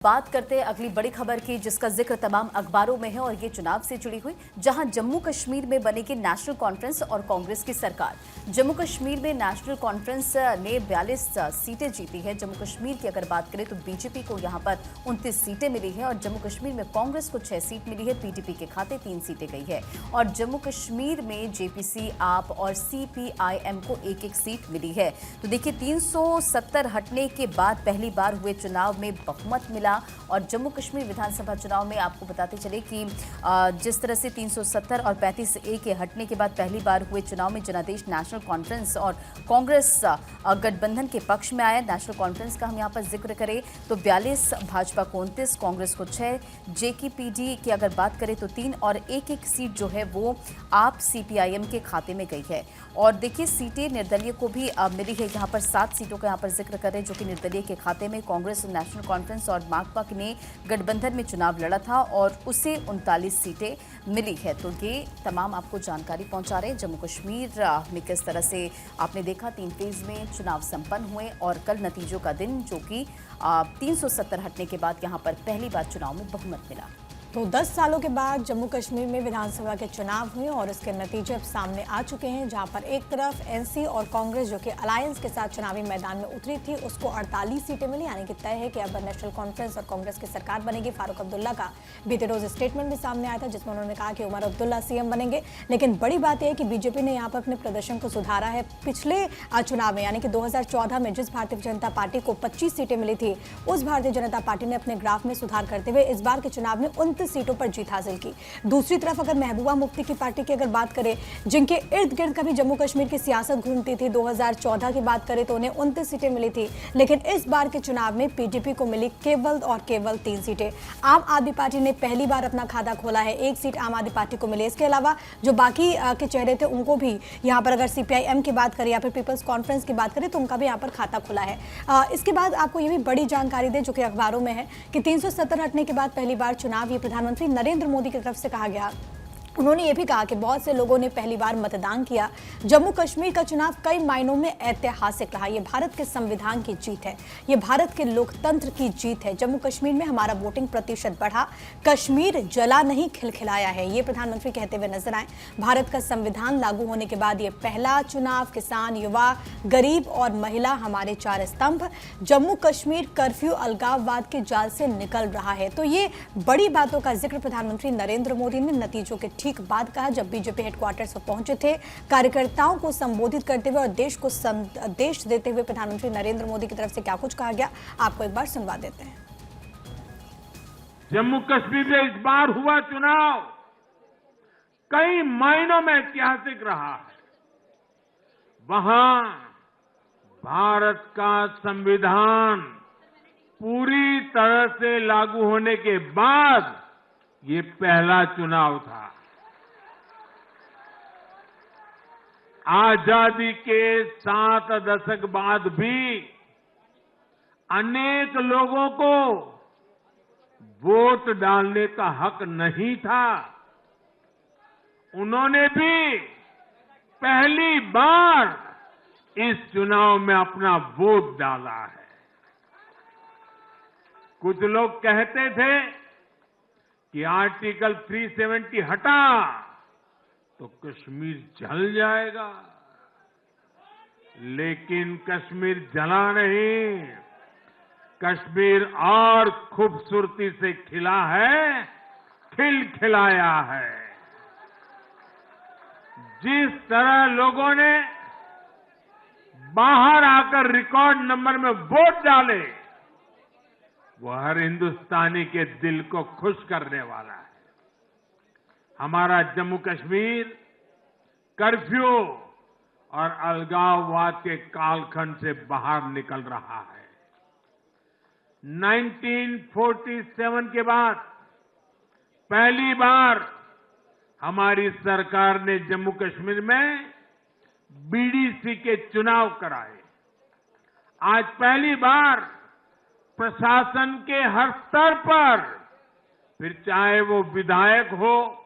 बात करते हैं अगली बड़ी खबर की, जिसका जिक्र तमाम अखबारों में है और ये चुनाव से जुड़ी हुई, जहां जम्मू कश्मीर में बनेगी नेशनल कॉन्फ्रेंस और कांग्रेस की सरकार। जम्मू कश्मीर में नेशनल कॉन्फ्रेंस ने 42 सीटें जीती है। जम्मू कश्मीर की अगर बात करें तो बीजेपी को यहां पर 29 सीटें मिली हैं और जम्मू कश्मीर में कांग्रेस को 6 सीट मिली है। पीडीपी के खाते 3 सीटें गई है और जम्मू कश्मीर में जेपीसी, आप और सीपीआईएम को एक एक सीट मिली है। तो देखिए, 370 हटने के बाद पहली बार हुए चुनाव में बहुमत मिला और जम्मू कश्मीर विधानसभा चुनाव में आपको बताते चले कि जिस तरह से 370 और 35A के हटने के बाद पहली बार हुए चुनाव में जनादेश नेशनल कॉन्फ्रेंस और कांग्रेस गठबंधन के पक्ष में आया। नेशनल कॉन्फ्रेंस का हम यहां पर जिक्र करें तो 42, भाजपा को 29, कांग्रेस को 6, जेकेपीडी की अगर बात करें तो 3 और एक एक सीट जो है वो आप सीपीआईएम के खाते में गई है। और देखिए, सीटें निर्दलीय को भी मिली है। यहाँ पर 7 सीटों का यहाँ पर जिक्र करें जो कि निर्दलीय के खाते में। कांग्रेस, नेशनल कॉन्फ्रेंस और माकपा ने गठबंधन में चुनाव लड़ा था और उसे 39 सीटें मिली है। तो ये तमाम आपको जानकारी पहुंचा रहे हैं जम्मू कश्मीर में किस तरह से आपने देखा 3 फेज में चुनाव संपन्न हुए और कल नतीजों का दिन, जो कि 370 हटने के बाद यहाँ पर पहली बार चुनाव में बहुमत मिला। तो 10 सालों के बाद जम्मू कश्मीर में विधानसभा के चुनाव हुए और इसके नतीजे अब सामने आ चुके हैं, जहां पर एक तरफ एनसी और कांग्रेस जो कि अलायंस के साथ चुनावी मैदान में उतरी थी, उसको 48 सीटें मिली, यानी कि तय है कि अब नेशनल कॉन्फ्रेंस और कांग्रेस की सरकार बनेगी। फारूक अब्दुल्ला का बीते रोज स्टेटमेंट भी सामने आया था जिसमें उन्होंने कहा कि उमर अब्दुल्ला सीएम बनेंगे। लेकिन बड़ी बात यह है कि बीजेपी ने यहाँ पर अपने प्रदर्शन को सुधारा है। पिछले चुनाव में यानी कि 2014 में जिस भारतीय जनता पार्टी को 25 सीटें मिली थी, उस भारतीय जनता पार्टी ने अपने ग्राफ में सुधार करते हुए इस बार के चुनाव में 29 सीटों पर जीत हासिल की। दूसरी तरफ अगर महबूबा मुफ्ती की पार्टी की अगर बात करें, जिनके इर्द गिर्द कभी जम्मू कश्मीर की सियासत घूमती थी, 2014 की बात करें तो उन्हें 29 सीटें मिली थी, लेकिन इस बार के चुनाव में पीडीपी को मिली केवल और केवल 3 सीटें। आम आदमी पार्टी ने पहली बार अपना खाता खोला है, 1 सीट आम आदमी पार्टी को मिली। इसके अलावा जो बाकी के चेहरे थे उनको भी यहाँ पर अगर सीपीआईएम की बात करें या फिर पीपल्स कॉन्फ्रेंस की बात करें तो उनका भी यहाँ पर खाता खुला है। इसके बाद आपको ये भी बड़ी जानकारी दे जो कि अखबारों में है कि 370 हटने के बाद पहली बार चुनाव, ये प्रधानमंत्री नरेंद्र मोदी की तरफ से कहा गया। उन्होंने ये भी कहा कि बहुत से लोगों ने पहली बार मतदान किया। जम्मू कश्मीर का चुनाव कई मायनों में ऐतिहासिक रहा। ये भारत के संविधान की जीत है, ये भारत के लोकतंत्र की जीत है। जम्मू कश्मीर में हमारा वोटिंग प्रतिशत बढ़ा, कश्मीर जला नहीं खिलखिलाया है, ये प्रधानमंत्री कहते हुए नजर आए। भारत का संविधान लागू होने के बाद ये पहला चुनाव, किसान, युवा, गरीब और महिला हमारे 4 स्तंभ। जम्मू कश्मीर कर्फ्यू, अलगाववाद के जाल से निकल रहा है। तो ये बड़ी बातों का जिक्र प्रधानमंत्री नरेंद्र मोदी ने नतीजों के ठीक बाद कहा, जब बीजेपी हेडक्वार्टर्स पर पहुंचे थे। कार्यकर्ताओं को संबोधित करते हुए और देश को संदेश देते हुए प्रधानमंत्री नरेंद्र मोदी की तरफ से क्या कुछ कहा गया, आपको एक बार सुनवा देते हैं। जम्मू कश्मीर में इस बार हुआ चुनाव कई मायनों में ऐतिहासिक रहा है। वहां भारत का संविधान पूरी तरह से लागू होने के बाद ये पहला चुनाव था। आजादी के 7 दशक बाद भी अनेक लोगों को वोट डालने का हक नहीं था। उन्होंने भी पहली बार इस चुनाव में अपना वोट डाला है। कुछ लोग कहते थे कि आर्टिकल 370 हटा तो कश्मीर जल जाएगा, लेकिन कश्मीर जला नहीं, कश्मीर और खूबसूरती से खिला है, खिलखिलाया है। जिस तरह लोगों ने बाहर आकर रिकॉर्ड नंबर में वोट डाले, वो हर हिंदुस्तानी के दिल को खुश करने वाला है। हमारा जम्मू कश्मीर कर्फ्यू और अलगाववाद के कालखंड से बाहर निकल रहा है। 1947 के बाद पहली बार हमारी सरकार ने जम्मू कश्मीर में बीडीसी के चुनाव कराए। आज पहली बार प्रशासन के हर स्तर पर, फिर चाहे वो विधायक हो,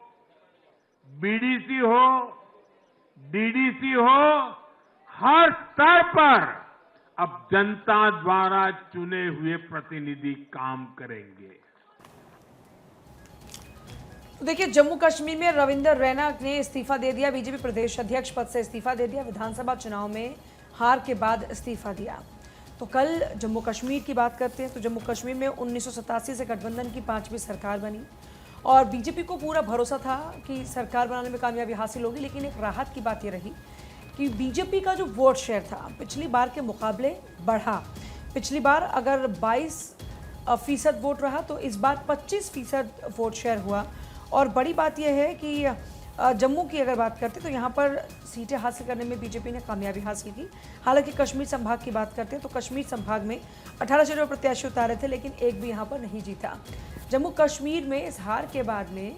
बीडीसी हो, डीडीसी हो, हर स्तर पर अब जनता द्वारा चुने हुए प्रतिनिधि काम करेंगे। देखिए, जम्मू कश्मीर में रविंद्र रैना ने इस्तीफा दे दिया, बीजेपी प्रदेश अध्यक्ष पद से इस्तीफा दे दिया, विधानसभा चुनाव में हार के बाद इस्तीफा दिया। तो कल जम्मू कश्मीर की बात करते हैं तो जम्मू कश्मीर में 1987 से गठबंधन की 5वीं सरकार बनी और बीजेपी को पूरा भरोसा था कि सरकार बनाने में कामयाबी हासिल होगी। लेकिन एक राहत की बात यह रही कि बीजेपी का जो वोट शेयर था पिछली बार के मुकाबले बढ़ा। पिछली बार अगर 22% वोट रहा तो इस बार 25% वोट शेयर हुआ। और बड़ी बात यह है कि जम्मू की अगर बात करते तो यहाँ पर सीटें हासिल करने में बीजेपी ने कामयाबी हासिल की। हालांकि कश्मीर संभाग की बात करते हैं तो कश्मीर संभाग में 18 सीटों पर प्रत्याशी उतारे थे लेकिन एक भी यहाँ पर नहीं जीता। जम्मू कश्मीर में इस हार के बाद में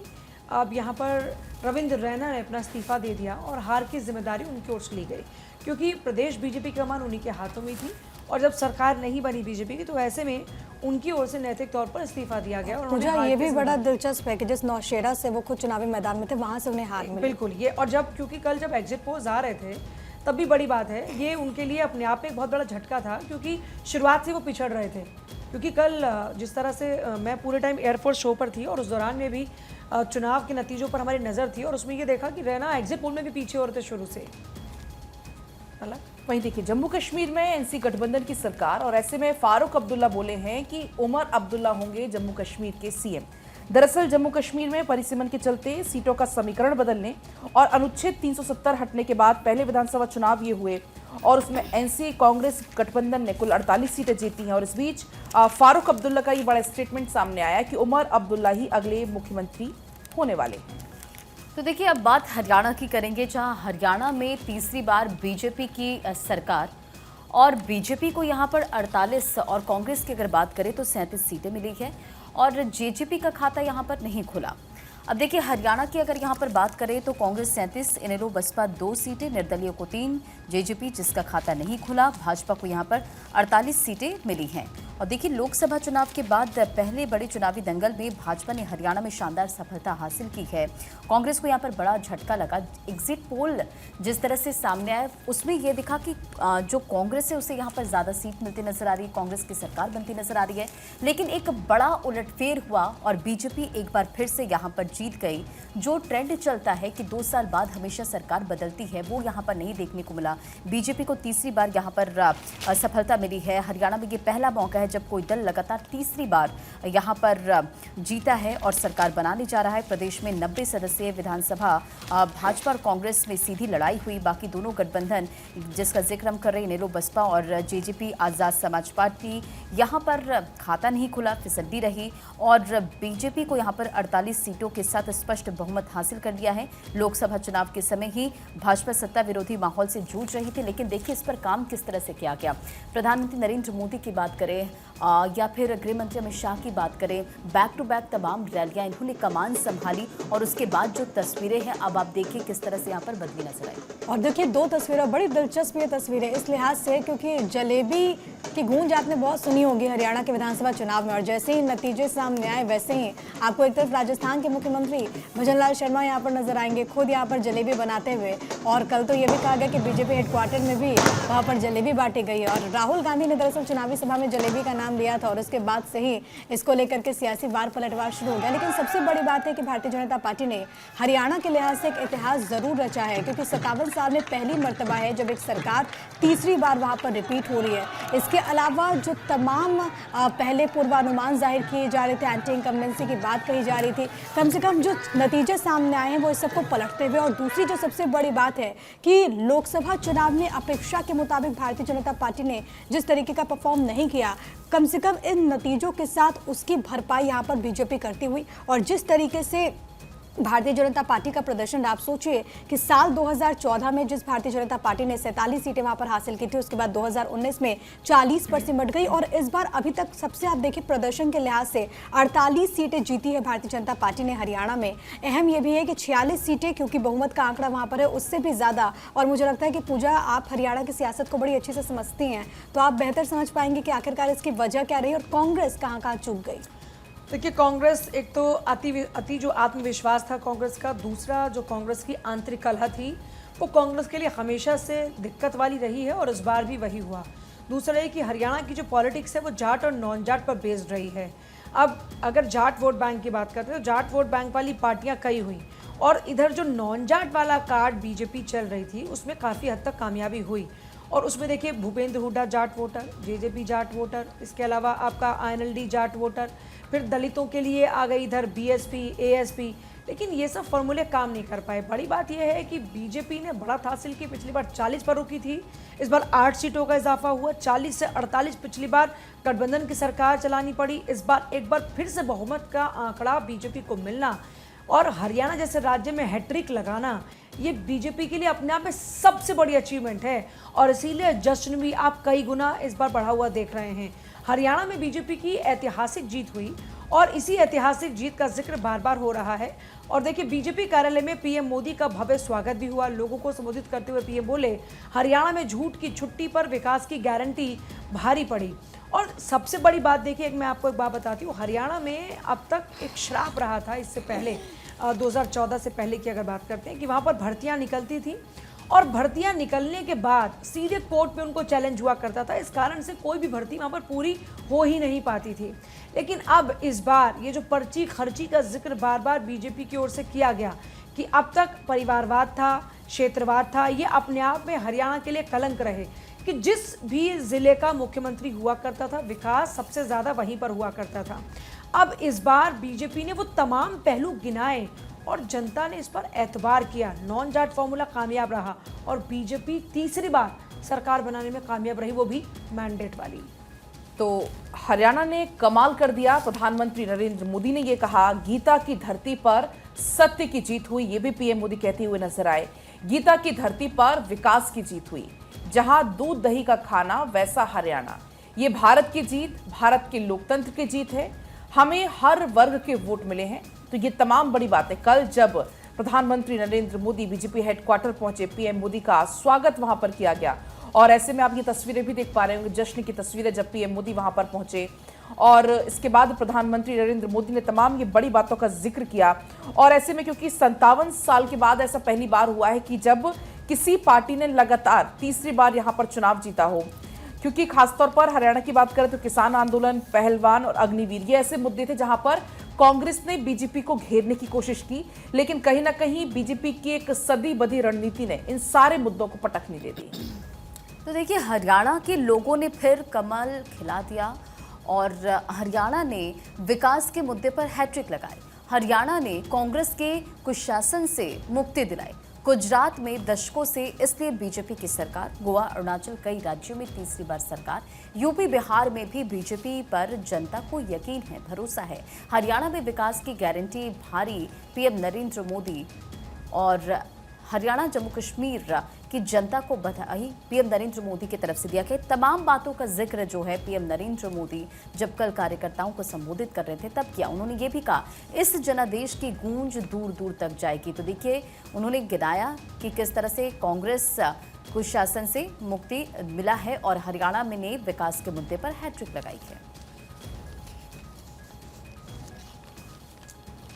अब यहाँ पर रविंद्र रैना ने अपना इस्तीफा दे दिया और हार की जिम्मेदारी उनकी ओर से ली गई, क्योंकि प्रदेश बीजेपी की कमान उन्हीं के हाथों में थी और जब सरकार नहीं बनी बीजेपी की तो ऐसे में उनकी ओर से नैतिक तौर पर इस्तीफा दिया गया। और मुझे ये भी बड़ा दिलचस्प है कि जिस नौशेरा से वो खुद चुनावी मैदान में थे वहां से उन्हें हार मिली। बिल्कुल, ये और जब क्योंकि कल जब एग्जिट पोल्स आ रहे थे तब भी बड़ी बात है, ये उनके लिए अपने आप में एक बहुत बड़ा झटका था, क्योंकि शुरुआत से वो पिछड़ रहे थे। क्योंकि कल जिस तरह से मैं पूरे टाइम एयरफोर्स शो पर थी और उस दौरान में भी चुनाव के नतीजों पर हमारी नज़र थी और उसमें ये देखा कि रैना एग्जिट पोल में भी पीछे हो रहे थे शुरू से। वहीं देखिए, जम्मू कश्मीर में एनसी गठबंधन की सरकार और ऐसे में फारूक अब्दुल्ला बोले हैं कि उमर अब्दुल्ला होंगे जम्मू कश्मीर के सीएम। दरअसल जम्मू कश्मीर में परिसीमन के चलते सीटों का समीकरण बदलने और अनुच्छेद 370 हटने के बाद पहले विधानसभा चुनाव ये हुए और उसमें एनसी कांग्रेस गठबंधन ने कुल 48 सीटें जीती हैं। और इस बीच फारूक अब्दुल्ला का ये बड़ा स्टेटमेंट सामने आया कि उमर अब्दुल्ला ही अगले मुख्यमंत्री होने वाले हैं। तो देखिए, अब बात हरियाणा की करेंगे, जहां हरियाणा में तीसरी बार बीजेपी की सरकार और बीजेपी को यहां पर 48 और कांग्रेस की अगर बात करें तो 37 सीटें मिली है और जेजेपी का खाता यहां पर नहीं खुला। अब देखिए, हरियाणा की अगर यहां पर बात करें तो कांग्रेस 37, इनेलो बसपा 2 सीटें, निर्दलीय को 3, जेजेपी जिसका खाता नहीं खुला, भाजपा को यहां पर 48 सीटें मिली हैं। और देखिए, लोकसभा चुनाव के बाद पहले बड़े चुनावी दंगल में भाजपा ने हरियाणा में शानदार सफलता हासिल की है। कांग्रेस को यहां पर बड़ा झटका लगा। एग्जिट पोल जिस तरह से सामने आया उसमें यह दिखा कि जो कांग्रेस है उसे यहां पर ज़्यादा सीट मिलती नजर आ रही है, कांग्रेस की सरकार बनती नजर आ रही है। लेकिन एक बड़ा उलटफेर हुआ और बीजेपी एक बार फिर से यहाँ पर जीत गई। जो ट्रेंड चलता है कि 2 साल बाद हमेशा सरकार बदलती है, वो यहाँ पर नहीं देखने को मिला। बीजेपी को तीसरी बार यहाँ पर सफलता मिली है। हरियाणा में ये पहला मौका है जब कोई दल लगातार तीसरी बार यहाँ पर जीता है और सरकार बनाने जा रहा है। प्रदेश में 90 सदस्यीय विधानसभा भाजपा और कांग्रेस में सीधी लड़ाई हुई। बाकी दोनों गठबंधन जिसका जिक्र हम कर रहे हैं, नेहरू बसपा और जेजेपी आज़ाद समाज पार्टी, यहाँ पर खाता नहीं खुला, फिसड्डी रही और बीजेपी को यहाँ पर 48 सीटों के साथ स्पष्ट बहुमत हासिल कर लिया है। लोकसभा चुनाव के समय ही भाजपा सत्ता विरोधी माहौल से जूझ रही थी, लेकिन देखिए इस पर काम किस तरह से किया गया। प्रधानमंत्री नरेंद्र मोदी की बात करें या फिर गृह मंत्री अमित शाह की बात करें, बैक टू बैक तमाम रैलियां इन्होंने कमान संभाली और उसके बाद जो तस्वीरें हैं अब आप देखिए किस तरह से यहाँ पर बदली नजर आई। और देखिए, 2 तस्वीरें बड़ी दिलचस्प ये तस्वीरें इस लिहाज से क्योंकि जलेबी की गूंज आपने बहुत सुनी होगी हरियाणा के विधानसभा चुनाव में और जैसे ही नतीजे सामने आए वैसे ही आपको एक तरफ राजस्थान के मुख्यमंत्री भजन लाल शर्मा यहाँ पर नजर आएंगे, खुद यहाँ पर जलेबी बनाते हुए। और कल तो ये भी कहा गया कि बीजेपी हेडक्वार्टर में भी वहाँ पर जलेबी बांटी गई और राहुल गांधी ने दरअसल चुनावी सभा में जलेबी का नाम लिया था और उसके बाद से ही इसको लेकर के सियासी वार पलटवार शुरू हो गया। लेकिन सबसे बड़ी बात है कि भारतीय जनता पार्टी ने हरियाणा के लिहाज से एक इतिहास जरूर रचा है, क्योंकि 57 साल में पहली मर्तबा है जब एक सरकार तीसरी बार वहाँ पर रिपीट हो रही है। इसके अलावा जो तमाम पहले पूर्वानुमान जाहिर किए जा रहे थे, एंटी इनकम्बेंसी की बात कही जा रही थी, कम से कम जो नतीजे सामने आए हैं वो इस सबको पलटते हुए। और दूसरी जो सबसे बड़ी बात है कि लोकसभा चुनाव में अपेक्षा के मुताबिक भारतीय जनता पार्टी ने जिस तरीके का परफॉर्म नहीं किया, कम से कम इन नतीजों के साथ उसकी भरपाई यहाँ पर बीजेपी करती हुई। और जिस तरीके से भारतीय जनता पार्टी का प्रदर्शन, आप सोचिए कि साल 2014 में जिस भारतीय जनता पार्टी ने 47 सीटें वहां पर हासिल की थी, उसके बाद 2019 में 40 पर सिमट गई और इस बार अभी तक सबसे आप देखिए प्रदर्शन के लिहाज से 48 सीटें जीती है भारतीय जनता पार्टी ने हरियाणा में। अहम यह भी है कि 46 सीटें, क्योंकि बहुमत का आंकड़ा वहां पर है, उससे भी ज्यादा। और मुझे लगता है कि पूजा, आप हरियाणा की सियासत को बड़ी अच्छे से समझती हैं, तो आप बेहतर समझ पाएंगे कि आखिरकार इसकी वजह क्या रही और कांग्रेस कहाँ कहाँ चूक गई। देखिए, कांग्रेस एक तो अति जो आत्मविश्वास था कांग्रेस का, दूसरा जो कांग्रेस की आंतरिक कलह थी वो कांग्रेस के लिए हमेशा से दिक्कत वाली रही है और इस बार भी वही हुआ। दूसरा ये कि हरियाणा की जो पॉलिटिक्स है वो जाट और नॉन जाट पर बेस्ड रही है। अब अगर जाट वोट बैंक की बात करते हैं तो जाट वोट बैंक वाली पार्टियां कई हुई और इधर जो नॉन जाट वाला कार्ड बीजेपी चल रही थी उसमें काफ़ी हद तक कामयाबी हुई। और उसमें देखिए Bhupendra Hooda Jat voter, JJP Jat voter, इसके अलावा आपका आईएनएलडी जाट वोटर, फिर दलितों के लिए आ गई इधर बीएसपी, एएसपी, लेकिन ये सब फॉर्मूले काम नहीं कर पाए। बड़ी बात यह है कि बीजेपी ने बढ़त हासिल की, पिछली बार 40 पर रुकी थी, इस बार 8 सीटों का इजाफा हुआ, 40 से 48। पिछली बार गठबंधन की सरकार चलानी पड़ी, इस बार एक बार फिर से बहुमत का आंकड़ा बीजेपी को मिलना और हरियाणा जैसे राज्य में हैट्रिक लगाना, ये बीजेपी के लिए अपने आप में सबसे बड़ी अचीवमेंट है और इसीलिए जश्न भी आप कई गुना इस बार बढ़ा हुआ देख रहे हैं। हरियाणा में बीजेपी की ऐतिहासिक जीत हुई और इसी ऐतिहासिक जीत का जिक्र बार बार हो रहा है। और देखिए बीजेपी कार्यालय में पीएम मोदी का भव्य स्वागत भी हुआ। लोगों को संबोधित करते हुए पीएम बोले, हरियाणा में झूठ की छुट्टी पर विकास की गारंटी भारी पड़ी। और सबसे बड़ी बात देखिए, मैं आपको एक बात बताती हूँ, हरियाणा में अब तक एक श्राप रहा था इससे पहले 2014 से पहले की अगर बात करते हैं कि वहाँ पर भर्तियाँ निकलती थी और भर्तियां निकलने के बाद सीधे कोर्ट में उनको चैलेंज हुआ करता था। इस कारण से कोई भी भर्ती वहाँ पर पूरी हो ही नहीं पाती थी। लेकिन अब इस बार ये जो पर्ची खर्ची का जिक्र बार बार बीजेपी की ओर से किया गया कि अब तक परिवारवाद था, क्षेत्रवाद था, ये अपने आप में हरियाणा के लिए कलंक रहे कि जिस भी जिले का मुख्यमंत्री हुआ करता था विकास सबसे ज़्यादा वहीं पर हुआ करता था। अब इस बार बीजेपी ने वो तमाम पहलू गिनाए और जनता ने इस पर एतबार किया। नॉन जाट फॉर्मूला कामयाब रहा और बीजेपी तीसरी बार सरकार बनाने में कामयाब रही, वो भी मैंडेट वाली। तो हरियाणा ने कमाल कर दिया। प्रधानमंत्री नरेंद्र मोदी ने ये कहा, गीता की धरती पर सत्य की जीत हुई। ये भी पीएम मोदी कहते हुए नजर आए। गीता की धरती पर विकास की जीत हुई, जहां दूध दही का खाना वैसा हरियाणा। ये भारत की जीत, भारत के लोकतंत्र की जीत है। हमें हर वर्ग के वोट मिले हैं। तो ये तमाम बड़ी बातें कल जब प्रधानमंत्री नरेंद्र मोदी बीजेपी हेडक्वार्टर पहुंचे, पीएम मोदी का स्वागत वहां पर किया गया। और ऐसे में आप ये तस्वीरें भी देख पा रहे होंगे, जश्न की तस्वीरें जब पीएम मोदी वहां पर पहुंचे। और इसके बाद प्रधानमंत्री नरेंद्र मोदी ने तमाम ये बड़ी बातों का जिक्र किया। और ऐसे में क्योंकि 57 साल के बाद ऐसा पहली बार हुआ है कि जब किसी पार्टी ने लगातार तीसरी बार यहाँ पर चुनाव जीता हो, क्योंकि खासतौर पर हरियाणा की बात करें तो किसान आंदोलन, पहलवान और अग्निवीर ये ऐसे मुद्दे थे जहां पर कांग्रेस ने बीजेपी को घेरने की कोशिश की, लेकिन कहीं ना कहीं बीजेपी की एक सदी बधी रणनीति ने इन सारे मुद्दों को पटकनी दे दी। तो देखिए हरियाणा के लोगों ने फिर कमल खिला दिया और हरियाणा ने विकास के मुद्दे पर हैट्रिक लगाई। हरियाणा ने कांग्रेस के कुशासन से मुक्ति दिलाई। गुजरात में दशकों से इसलिए बीजेपी की सरकार, गोवा, अरुणाचल कई राज्यों में तीसरी बार सरकार, यूपी, बिहार में भी बीजेपी पर जनता को यकीन है, भरोसा है। हरियाणा में विकास की गारंटी भारी, पीएम नरेंद्र मोदी। और हरियाणा जम्मू कश्मीर की जनता को बधाई पीएम नरेंद्र मोदी की तरफ से दिया गया। तमाम बातों का जिक्र जो है पीएम नरेंद्र मोदी जब कल कार्यकर्ताओं को संबोधित कर रहे थे तब किया। उन्होंने ये भी कहा, इस जनादेश की गूंज दूर दूर तक जाएगी। तो देखिए उन्होंने गिनाया कि किस तरह से कांग्रेस कुशासन से मुक्ति मिला है और हरियाणा में ने विकास के मुद्दे पर हैट्रिक लगाई है।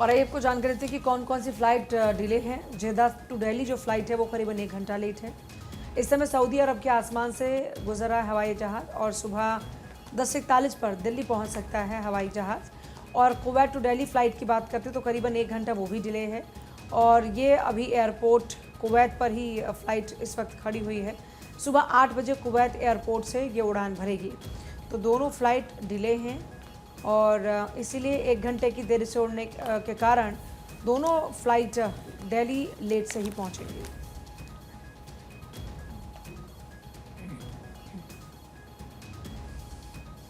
और आपको जानकारी थी कि कौन कौन सी फ्लाइट डिले है। जेदा टू दिल्ली जो फ्लाइट है वो करीबन 1 घंटा लेट है। इस समय सऊदी अरब के आसमान से गुजर रहा है हवाई जहाज़ और सुबह 10:41 पर दिल्ली पहुंच सकता है हवाई जहाज़। और कुवैत टू दिल्ली फ़्लाइट की बात करते तो करीबन 1 घंटा वो भी डिले है। और ये अभी एयरपोर्ट कुवैत पर ही फ़्लाइट इस वक्त खड़ी हुई है। सुबह 8 बजे कुवैत एयरपोर्ट से ये उड़ान भरेगी। तो दोनों फ़्लाइट डिले हैं और इसीलिए 1 घंटे की देरी से उड़ने के कारण दोनों फ्लाइट दिल्ली लेट से ही पहुंचेंगी।